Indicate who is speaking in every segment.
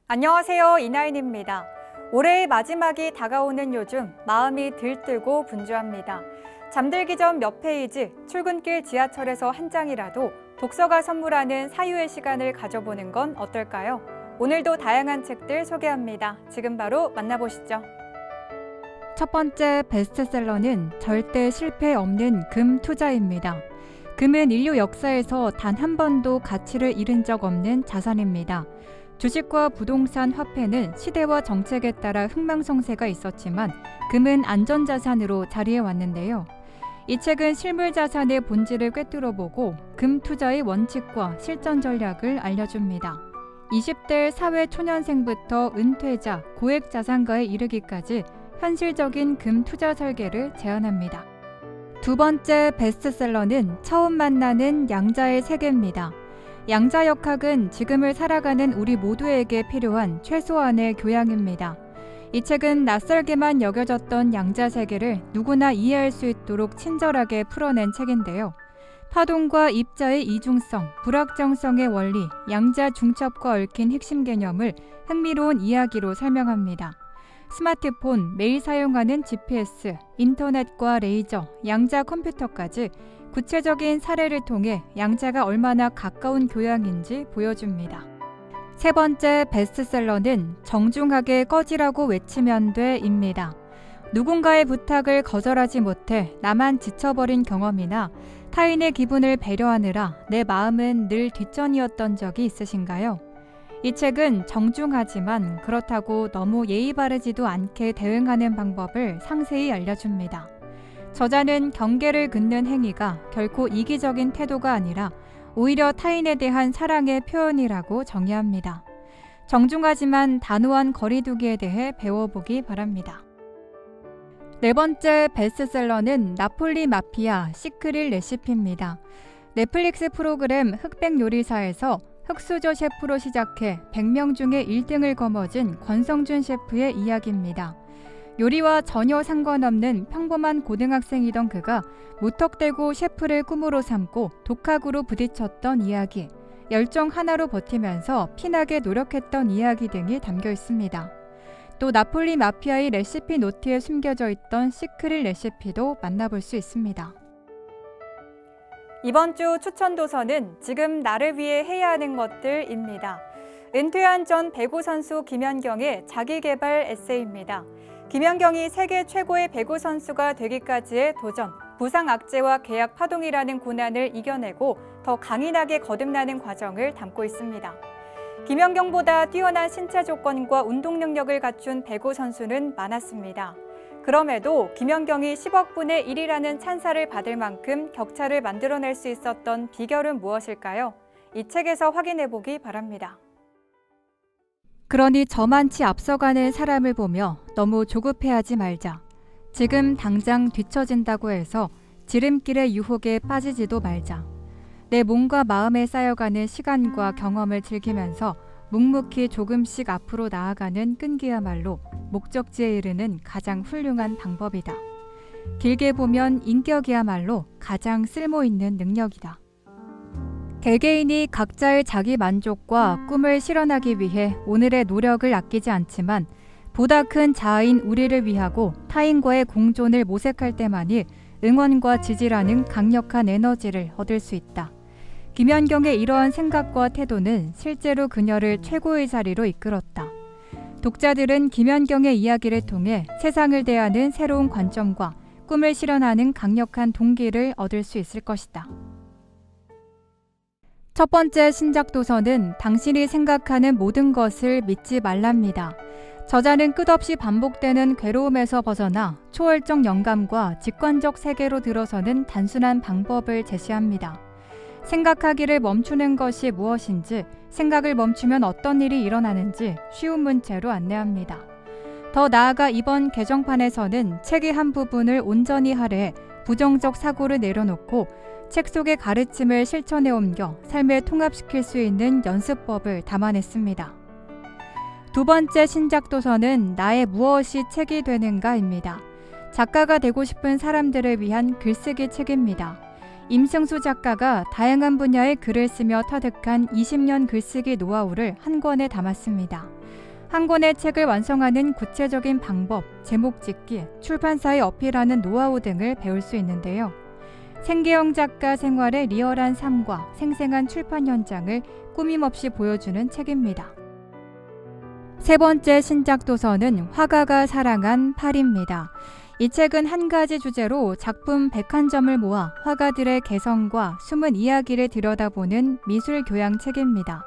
Speaker 1: 안녕하세요. 이나인입니다. 올해의 마지막이 다가오는 요즘 마음이 들뜨고 분주합니다. 잠들기 전 몇 페이지, 출근길 지하철에서 한 장이라도 독서가 선물하는 사유의 시간을 가져보는 건 어떨까요? 오늘도 다양한 책들 소개합니다. 지금 바로 만나보시죠.
Speaker 2: 첫 번째 베스트셀러는 절대 실패 없는 금 투자입니다. 금은 인류 역사에서 단 한 번도 가치를 잃은 적 없는 자산입니다. 주식과 부동산, 화폐는 시대와 정책에 따라 흥망성쇠가 있었지만 금은 안전자산으로 자리해 왔는데요. 이 책은 실물자산의 본질을 꿰뚫어보고 금 투자의 원칙과 실전 전략을 알려줍니다. 20대 사회초년생부터 은퇴자, 고액자산가에 이르기까지 현실적인 금 투자 설계를 제안합니다. 두 번째 베스트셀러는 처음 만나는 양자의 세계입니다. 양자역학은 지금을 살아가는 우리 모두에게 필요한 최소한의 교양입니다. 이 책은 낯설게만 여겨졌던 양자 세계를 누구나 이해할 수 있도록 친절하게 풀어낸 책인데요. 파동과 입자의 이중성, 불확정성의 원리, 양자 중첩과 얽힌 핵심 개념을 흥미로운 이야기로 설명합니다. 스마트폰, 매일 사용하는 GPS, 인터넷과 레이저, 양자 컴퓨터까지 구체적인 사례를 통해 양자가 얼마나 가까운 교양인지 보여줍니다. 세 번째 베스트셀러는 정중하게 꺼지라고 외치면 돼입니다. 누군가의 부탁을 거절하지 못해 나만 지쳐버린 경험이나 타인의 기분을 배려하느라 내 마음은 늘 뒷전이었던 적이 있으신가요? 이 책은 정중하지만 그렇다고 너무 예의 바르지도 않게 대응하는 방법을 상세히 알려줍니다. 저자는 경계를 긋는 행위가 결코 이기적인 태도가 아니라 오히려 타인에 대한 사랑의 표현이라고 정의합니다. 정중하지만 단호한 거리두기에 대해 배워보기 바랍니다. 네 번째 베스트셀러는 나폴리 마피아 시크릿 레시피입니다. 넷플릭스 프로그램 흑백 요리사에서 흑수저 셰프로 시작해 100명 중에 1등을 거머쥔 권성준 셰프의 이야기입니다. 요리와 전혀 상관없는 평범한 고등학생이던 그가 무턱대고 셰프를 꿈으로 삼고 독학으로 부딪혔던 이야기, 열정 하나로 버티면서 피나게 노력했던 이야기 등이 담겨 있습니다. 또 나폴리 마피아의 레시피 노트에 숨겨져 있던 시크릿 레시피도 만나볼 수 있습니다.
Speaker 1: 이번 주 추천 도서는 지금 나를 위해 해야 하는 것들입니다. 은퇴한 전 배구 선수 김연경의 자기개발 에세이입니다. 김연경이 세계 최고의 배구 선수가 되기까지의 도전, 부상 악재와 계약 파동이라는 고난을 이겨내고 더 강인하게 거듭나는 과정을 담고 있습니다. 김연경보다 뛰어난 신체 조건과 운동 능력을 갖춘 배구 선수는 많았습니다. 그럼에도 김연경이 10억 분의 1이라는 찬사를 받을 만큼 격차를 만들어낼 수 있었던 비결은 무엇일까요? 이 책에서 확인해보기 바랍니다.
Speaker 2: 그러니 저만치 앞서가는 사람을 보며 너무 조급해하지 말자. 지금 당장 뒤처진다고 해서 지름길의 유혹에 빠지지도 말자. 내 몸과 마음에 쌓여가는 시간과 경험을 즐기면서 묵묵히 조금씩 앞으로 나아가는 끈기야말로 목적지에 이르는 가장 훌륭한 방법이다. 길게 보면 인격이야말로 가장 쓸모있는 능력이다. 개개인이 각자의 자기 만족과 꿈을 실현하기 위해 오늘의 노력을 아끼지 않지만 보다 큰 자아인 우리를 위하고 타인과의 공존을 모색할 때만이 응원과 지지라는 강력한 에너지를 얻을 수 있다. 김연경의 이러한 생각과 태도는 실제로 그녀를 최고의 자리로 이끌었다. 독자들은 김연경의 이야기를 통해 세상을 대하는 새로운 관점과 꿈을 실현하는 강력한 동기를 얻을 수 있을 것이다. 첫 번째 신작 도서는 당신이 생각하는 모든 것을 믿지 말랍니다. 저자는 끝없이 반복되는 괴로움에서 벗어나 초월적 영감과 직관적 세계로 들어서는 단순한 방법을 제시합니다. 생각하기를 멈추는 것이 무엇인지, 생각을 멈추면 어떤 일이 일어나는지 쉬운 문체로 안내합니다. 더 나아가 이번 개정판에서는 책의 한 부분을 온전히 할애해 부정적 사고를 내려놓고 책 속의 가르침을 실천에 옮겨 삶에 통합시킬 수 있는 연습법을 담아냈습니다. 두 번째 신작 도서는 나의 무엇이 책이 되는가입니다. 작가가 되고 싶은 사람들을 위한 글쓰기 책입니다. 임승수 작가가 다양한 분야의 글을 쓰며 터득한 20년 글쓰기 노하우를 한 권에 담았습니다. 한 권의 책을 완성하는 구체적인 방법, 제목 짓기, 출판사에 어필하는 노하우 등을 배울 수 있는데요. 생계형 작가 생활의 리얼한 삶과 생생한 출판 현장을 꾸밈없이 보여주는 책입니다. 세 번째 신작 도서는 화가가 사랑한 파리입니다. 이 책은 한 가지 주제로 작품 101점을 모아 화가들의 개성과 숨은 이야기를 들여다보는 미술 교양 책입니다.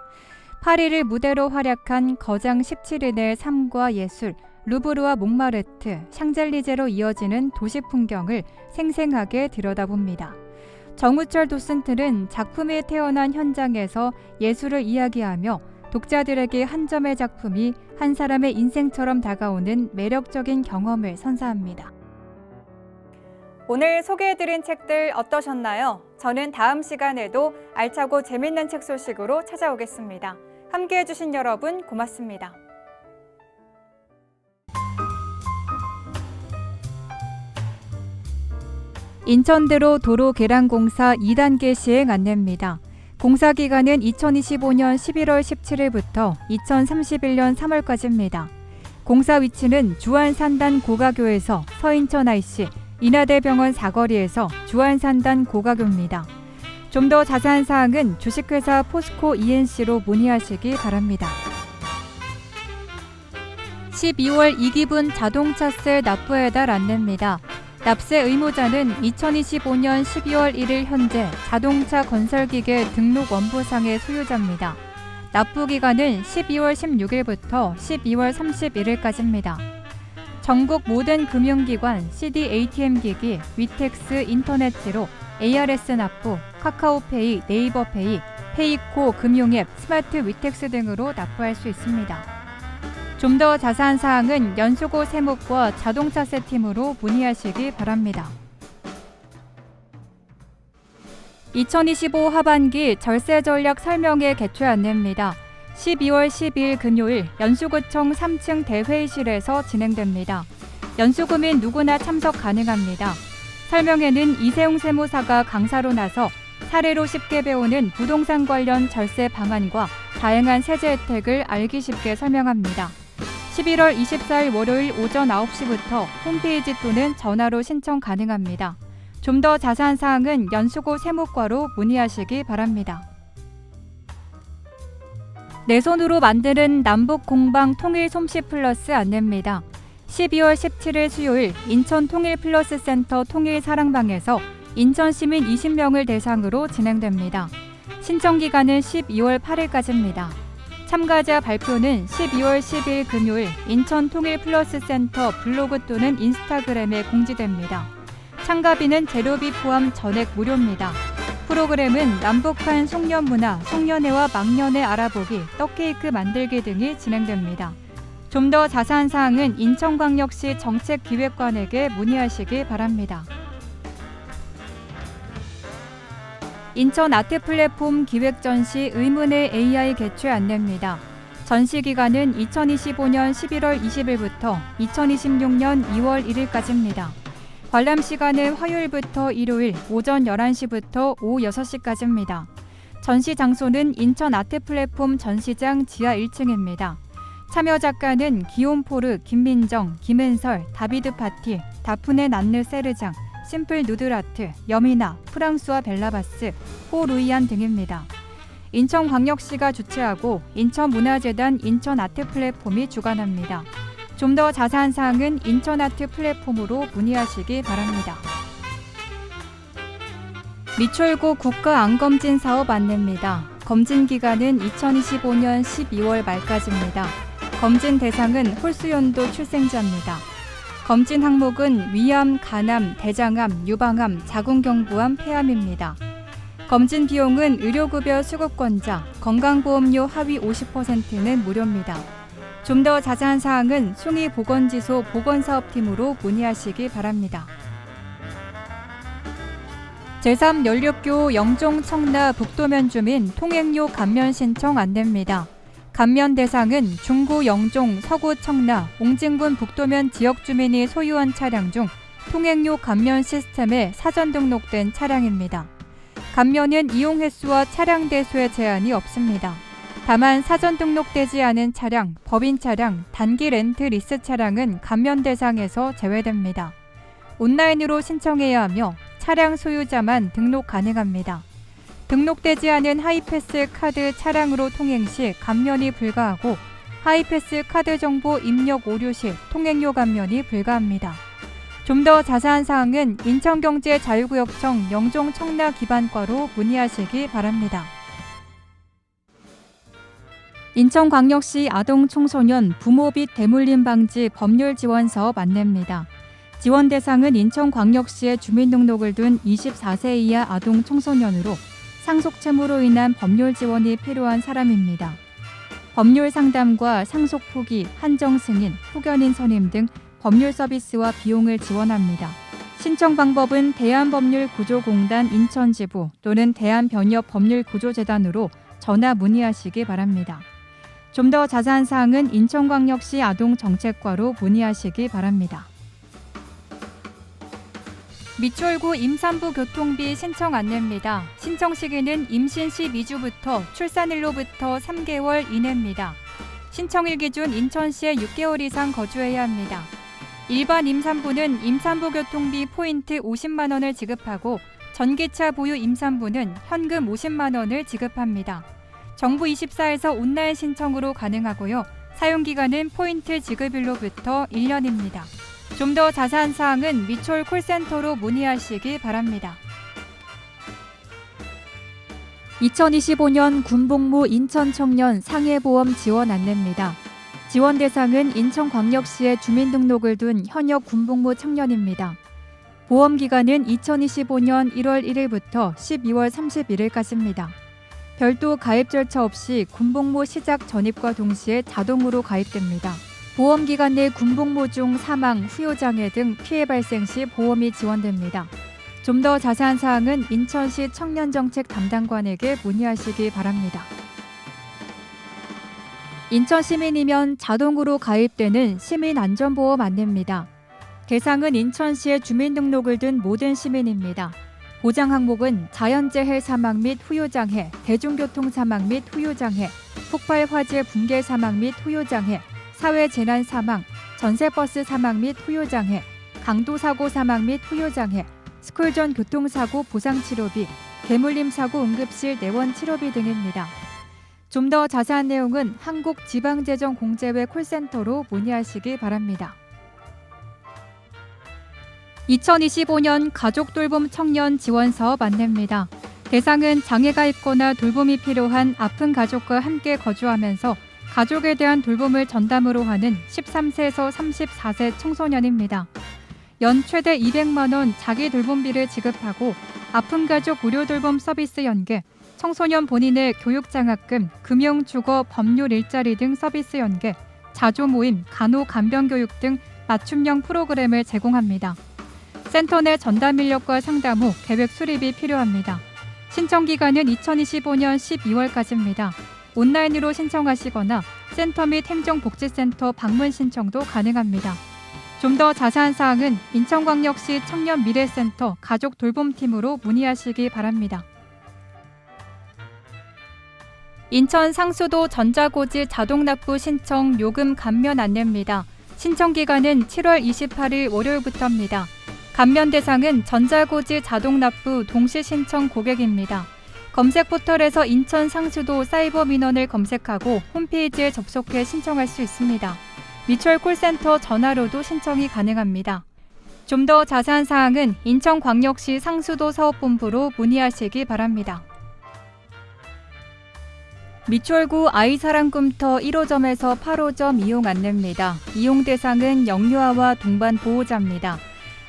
Speaker 2: 파리를 무대로 활약한 거장 17인의 삶과 예술, 루브르와 몽마르트, 샹젤리제로 이어지는 도시 풍경을 생생하게 들여다봅니다. 정우철 도슨트는 작품이 태어난 현장에서 예술을 이야기하며 독자들에게 한 점의 작품이 한 사람의 인생처럼 다가오는 매력적인 경험을 선사합니다.
Speaker 1: 오늘 소개해드린 책들 어떠셨나요? 저는 다음 시간에도 알차고 재밌는 책 소식으로 찾아오겠습니다. 함께해 주신 여러분 고맙습니다.
Speaker 2: 인천대로 도로 개량공사 2단계 시행 안내입니다. 공사 기간은 2025년 11월 17일부터 2031년 3월까지입니다. 공사 위치는 주안산단 고가교에서 서인천 IC, 인하대병원 사거리에서 주안산단 고가교입니다. 좀 더 자세한 사항은 주식회사 포스코 ENC로 문의하시기 바랍니다. 12월 2기분 자동차세 납부의 달 안내입니다. 납세 의무자는 2025년 12월 1일 현재 자동차 건설기계 등록 원부상의 소유자입니다. 납부 기간은 12월 16일부터 12월 31일까지입니다. 전국 모든 금융기관 CD ATM 기기, 위텍스 인터넷지로 ARS 납부, 카카오페이, 네이버페이, 페이코 금융앱, 스마트 위텍스 등으로 납부할 수 있습니다. 좀 더 자세한 사항은 연수고 세무과 자동차세 팀으로 문의하시기 바랍니다. 2025 하반기 절세 전략 설명회 개최 안내입니다. 12월 12일 금요일 연수구청 3층 대회의실에서 진행됩니다. 연수구민 누구나 참석 가능합니다. 설명회는 이세용 세무사가 강사로 나서 사례로 쉽게 배우는 부동산 관련 절세 방안과 다양한 세제 혜택을 알기 쉽게 설명합니다. 11월 24일 월요일 오전 9시부터 홈페이지 또는 전화로 신청 가능합니다. 좀 더 자세한 사항은 연수고 세무과로 문의하시기 바랍니다. 내 손으로 만드는 남북 공방 통일 솜씨 플러스 안내입니다. 12월 17일 수요일 인천 통일 플러스 센터 통일 사랑방에서 인천 시민 20명을 대상으로 진행됩니다. 신청 기간은 12월 8일까지입니다. 참가자 발표는 12월 10일 금요일 인천 통일 플러스 센터 블로그 또는 인스타그램에 공지됩니다. 참가비는 재료비 포함 전액 무료입니다. 프로그램은 남북한 송년문화, 송년회와 막년회 알아보기, 떡케이크 만들기 등이 진행됩니다. 좀 더 자세한 사항은 인천광역시 정책기획관에게 문의하시기 바랍니다. 인천 아트 플랫폼 기획전시 의문의 AI 개최 안내입니다. 전시 기간은 2025년 11월 20일부터 2026년 2월 1일까지입니다. 관람 시간은 화요일부터 일요일 오전 11시부터 오후 6시까지입니다. 전시 장소는 인천 아트 플랫폼 전시장 지하 1층입니다. 참여 작가는 기욤포르, 김민정, 김은설, 다비드 파티, 다프네 난느 세르장, 심플 누드라트, 여미나, 프랑스와 벨라바스, 호루이안 등입니다. 인천광역시가 주최하고 인천문화재단 인천아트 플랫폼이 주관합니다. 좀 더 자세한 사항은 인천아트 플랫폼으로 문의하시기 바랍니다. 미철고 국가암검진 사업 안내입니다. 검진 기간은 2025년 12월 말까지입니다. 검진 대상은 홀수연도 출생자입니다. 검진 항목은 위암, 간암, 대장암, 유방암, 자궁경부암, 폐암입니다. 검진 비용은 의료급여 수급권자, 건강보험료 하위 50%는 무료입니다. 좀 더 자세한 사항은 숭이보건지소 보건사업팀으로 문의하시기 바랍니다. 제3연륙교 영종 청라 북도면 주민 통행료 감면 신청 안내입니다. 감면 대상은 중구 영종, 서구 청라, 옹진군 북도면 지역 주민이 소유한 차량 중 통행료 감면 시스템에 사전 등록된 차량입니다. 감면은 이용 횟수와 차량 대수에 제한이 없습니다. 다만 사전 등록되지 않은 차량, 법인 차량, 단기 렌트 리스 차량은 감면 대상에서 제외됩니다. 온라인으로 신청해야 하며 차량 소유자만 등록 가능합니다. 등록되지 않은 하이패스 카드 차량으로 통행 시 감면이 불가하고 하이패스 카드 정보 입력 오류 시 통행료 감면이 불가합니다. 좀 더 자세한 사항은 인천경제자유구역청 영종 청라 기반과로 문의하시기 바랍니다. 인천광역시 아동청소년 부모 빚 대물림 방지 법률 지원 사업 안내입니다. 지원 대상은 인천광역시에 주민등록을 둔 24세 이하 아동 청소년으로 상속 채무로 인한 법률 지원이 필요한 사람입니다. 법률 상담과 상속 포기, 한정 승인, 후견인 선임 등 법률 서비스와 비용을 지원합니다. 신청 방법은 대한법률구조공단 인천지부 또는 대한변협법률구조재단으로 전화 문의하시기 바랍니다. 좀 더 자세한 사항은 인천광역시 아동정책과로 문의하시기 바랍니다. 미추홀구 임산부 교통비 신청 안내입니다. 신청 시기는 임신 12주부터 출산일로부터 3개월 이내입니다. 신청일 기준 인천시에 6개월 이상 거주해야 합니다. 일반 임산부는 임산부 교통비 포인트 50만 원을 지급하고 전기차 보유 임산부는 현금 50만 원을 지급합니다. 정부 24에서 온라인 신청으로 가능하고요. 사용기간은 포인트 지급일로부터 1년입니다. 좀 더 자세한 사항은 미추홀 콜센터로 문의하시기 바랍니다. 2025년 군복무 인천청년 상해보험 지원 안내입니다. 지원 대상은 인천광역시에 주민등록을 둔 현역 군복무 청년입니다. 보험기간은 2025년 1월 1일부터 12월 31일까지입니다. 별도 가입 절차 없이 군복무 시작 전입과 동시에 자동으로 가입됩니다. 보험기간 내 군복무 중 사망, 후유장애 등 피해 발생 시 보험이 지원됩니다. 좀 더 자세한 사항은 인천시 청년정책 담당관에게 문의하시기 바랍니다. 인천 시민이면 자동으로 가입되는 시민안전보험 안내입니다. 대상은 인천시에 주민등록을 둔 모든 시민입니다. 보장 항목은 자연재해 사망 및 후유장애, 대중교통 사망 및 후유장애, 폭발 화재 붕괴 사망 및 후유장애, 사회재난 사망, 전세버스 사망 및 후유장애, 강도사고 사망 및 후유장애, 스쿨 전 교통사고 보상치료비, 대물림 사고 응급실 내원 치료비 등입니다. 좀 더 자세한 내용은 한국지방재정공제회 콜센터로 문의하시기 바랍니다. 2025년 가족돌봄 청년 지원사업 안내입니다. 대상은 장애가 있거나 돌봄이 필요한 아픈 가족과 함께 거주하면서 가족에 대한 돌봄을 전담으로 하는 13세에서 34세 청소년입니다. 연 최대 200만 원 자기 돌봄비를 지급하고 아픈 가족 의료 돌봄 서비스 연계, 청소년 본인의 교육장학금, 금융, 주거, 법률 일자리 등 서비스 연계, 자조 모임, 간호, 간병 교육 등 맞춤형 프로그램을 제공합니다. 센터 내 전담 인력과 상담 후 계획 수립이 필요합니다. 신청 기간은 2025년 12월까지입니다. 온라인으로 신청하시거나 센터 및 행정복지센터 방문 신청도 가능합니다. 좀 더 자세한 사항은 인천광역시 청년미래센터 가족돌봄팀으로 문의하시기 바랍니다. 인천 상수도 전자고지 자동납부 신청 요금 감면 안내입니다. 신청 기간은 7월 28일 월요일부터입니다. 감면 대상은 전자고지 자동납부 동시 신청 고객입니다. 검색 포털에서 인천 상수도 사이버 민원을 검색하고 홈페이지에 접속해 신청할 수 있습니다. 미추홀 콜센터 전화로도 신청이 가능합니다. 좀 더 자세한 사항은 인천광역시 상수도 사업본부로 문의하시기 바랍니다. 미추홀구 아이사랑꿈터 1호점에서 8호점 이용 안내입니다. 이용 대상은 영유아와 동반 보호자입니다.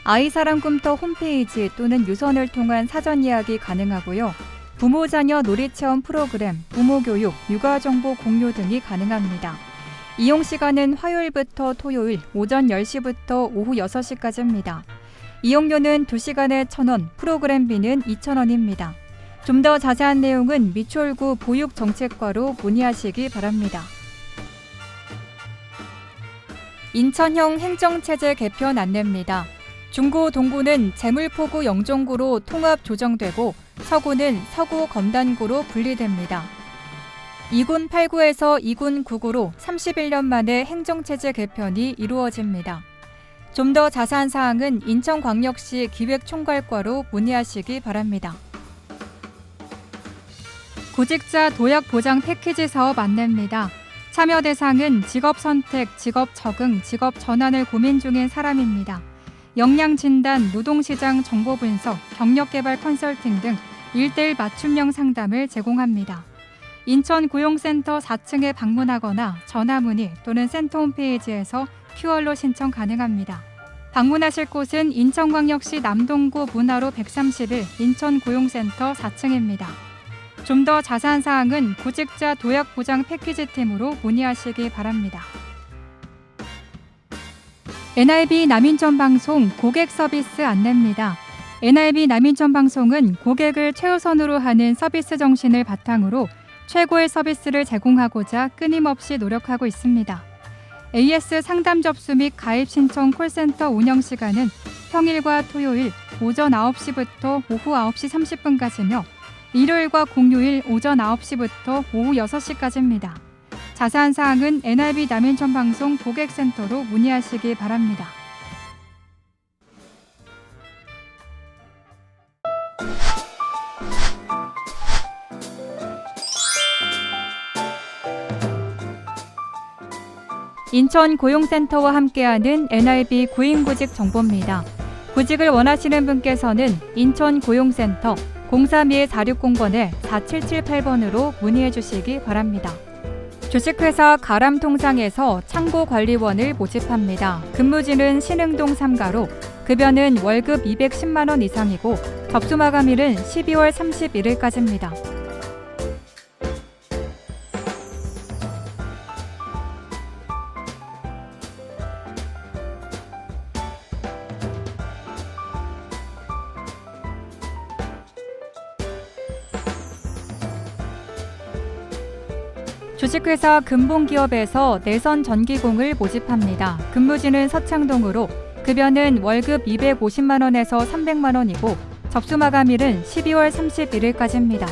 Speaker 2: 아이사랑꿈터 홈페이지 또는 유선을 통한 사전 예약이 가능하고요. 부모 자녀 놀이체험 프로그램, 부모 교육, 육아 정보 공유 등이 가능합니다. 이용 시간은 화요일부터 토요일 오전 10시부터 오후 6시까지입니다. 이용료는 2시간에 1,000원, 프로그램비는 2,000원입니다. 좀 더 자세한 내용은 미추홀구 보육정책과로 문의하시기 바랍니다. 인천형 행정체제 개편 안내입니다. 중구, 동구는 재물포구 영종구로 통합 조정되고 서구는 서구 검단구로 분리됩니다. 2군 8구에서 2군 9구로 31년 만에 행정체제 개편이 이루어집니다. 좀 더 자세한 사항은 인천광역시 기획총괄과로 문의하시기 바랍니다. 구직자 도약 보장 패키지 사업 안내입니다. 참여 대상은 직업 선택, 직업 적응, 직업 전환을 고민 중인 사람입니다. 역량 진단, 노동시장 정보 분석, 경력 개발 컨설팅 등 1:1 맞춤형 상담을 제공합니다. 인천 고용센터 4층에 방문하거나 전화 문의 또는 센터 홈페이지에서 QR로 신청 가능합니다. 방문하실 곳은 인천광역시 남동구 문화로 131 인천고용센터 4층입니다. 좀 더 자세한 사항은 구직자 도약 보장 패키지 팀으로 문의하시기 바랍니다. NIB 남인천 방송 고객 서비스 안내입니다. NIB 남인천 방송은 고객을 최우선으로 하는 서비스 정신을 바탕으로 최고의 서비스를 제공하고자 끊임없이 노력하고 있습니다. AS 상담 접수 및 가입 신청 콜센터 운영 시간은 평일과 토요일 오전 9시부터 오후 9시 30분까지며 일요일과 공휴일 오전 9시부터 오후 6시까지입니다. 자세한 사항은 NIB 남인천 방송 고객센터로 문의하시기 바랍니다. 인천 고용센터와 함께하는 NIB 구인구직 정보입니다. 구직을 원하시는 분께서는 인천 고용센터 032-4600번에 4778번으로 문의해 주시기 바랍니다. 주식회사 가람통상에서 창고관리원을 모집합니다. 근무지는 신흥동 3가로 급여는 월급 210만 원 이상이고 접수 마감일은 12월 31일까지입니다. 주식회사 근본기업에서 내선 전기공을 모집합니다. 근무지는 서창동으로 급여는 월급 250만 원에서 300만 원이고 접수 마감일은 12월 31일까지입니다.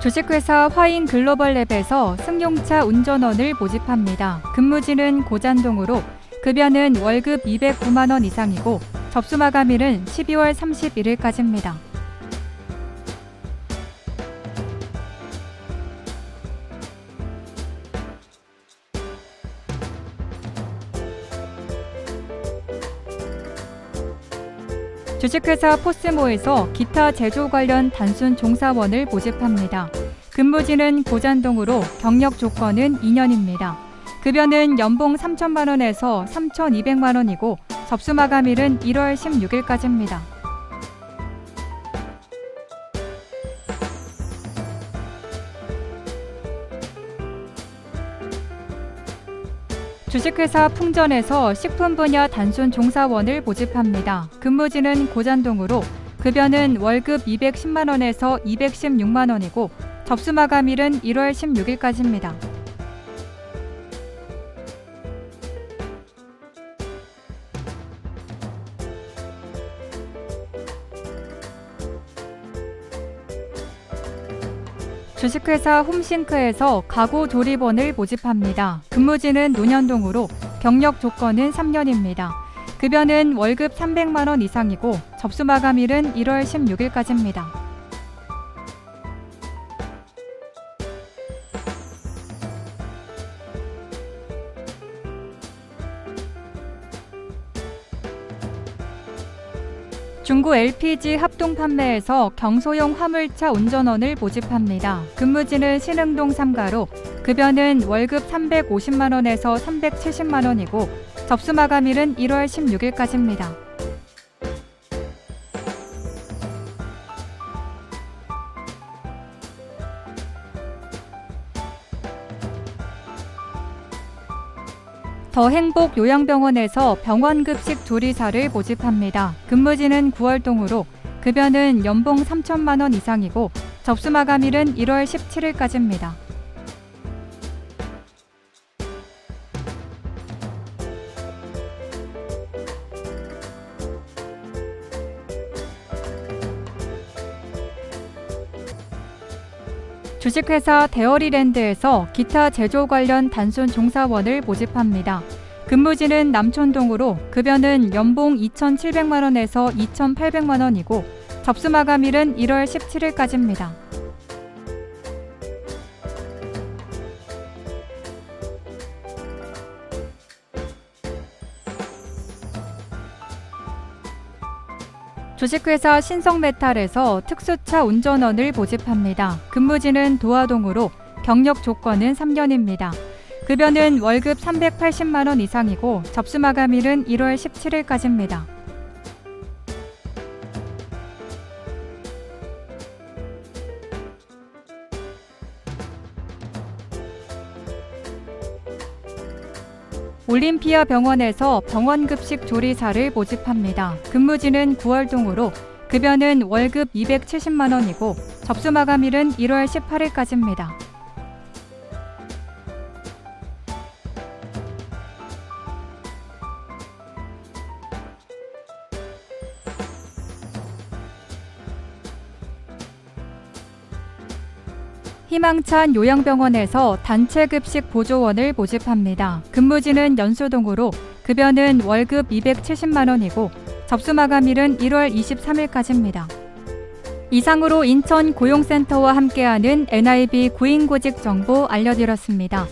Speaker 2: 주식회사 화인글로벌랩에서 승용차 운전원을 모집합니다. 근무지는 고잔동으로 급여는 월급 209만 원 이상이고 접수 마감일은 12월 31일까지입니다. 주식회사 포스모에서 기타 제조 관련 단순 종사원을 모집합니다. 근무지는 고잔동으로 경력 조건은 2년입니다. 급여는 연봉 3천만 원에서 3,200만 원이고 접수 마감일은 1월 16일까지입니다. 주식회사 풍전에서 식품 분야 단순 종사원을 모집합니다. 근무지는 고잔동으로 급여는 월급 210만 원에서 216만 원이고 접수 마감일은 1월 16일까지입니다. 주식회사 홈싱크에서 가구 조립원을 모집합니다. 근무지는 논현동으로 경력 조건은 3년입니다. 급여는 월급 300만 원 이상이고 접수 마감일은 1월 16일까지입니다. 중구 LPG 합동 판매에서 경소용 화물차 운전원을 모집합니다. 근무지는 신흥동 3가로 급여는 월급 350만 원에서 370만 원이고 접수 마감일은 1월 16일까지입니다. 더 행복 요양병원에서 병원급식 조리사를 모집합니다. 근무지는 9월동으로 급여는 연봉 3천만 원 이상이고 접수 마감일은 1월 17일까지입니다. 주식회사 데어리랜드에서 기타 제조 관련 단순 종사원을 모집합니다. 근무지는 남촌동으로 급여는 연봉 2,700만 원에서 2,800만 원이고 접수 마감일은 1월 17일까지입니다. 주식회사 신성메탈에서 특수차 운전원을 모집합니다. 근무지는 도화동으로 경력 조건은 3년입니다. 급여는 월급 380만 원 이상이고 접수 마감일은 1월 17일까지입니다. 올림피아 병원에서 병원급식 조리사를 모집합니다. 근무지는 9월동으로 급여는 월급 270만 원이고 접수 마감일은 1월 18일까지입니다. 희망찬 요양병원에서 단체급식 보조원을 모집합니다. 근무지는 연수동으로 급여는 월급 270만 원이고 접수 마감일은 1월 23일까지입니다. 이상으로 인천 고용센터와 함께하는 NIB 구인구직 정보 알려드렸습니다.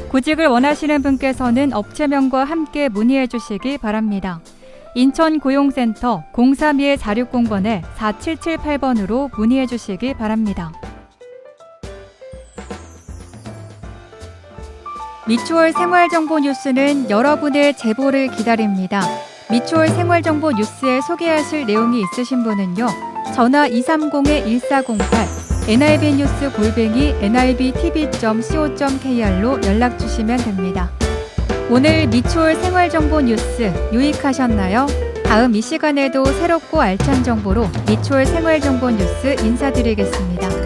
Speaker 2: 구직을 원하시는 분께서는 업체명과 함께 문의해 주시기 바랍니다. 인천 고용센터 032-4600번에 4778번으로 문의해 주시기 바랍니다. 미추홀 생활정보 뉴스는 여러분의 제보를 기다립니다. 미추홀 생활정보 뉴스에 소개하실 내용이 있으신 분은요. 전화 230-1408 nibnews@nibtv.co.kr로 연락 주시면 됩니다. 오늘 미추홀 생활정보 뉴스 유익하셨나요? 다음 이 시간에도 새롭고 알찬 정보로 미추홀 생활정보 뉴스 인사드리겠습니다.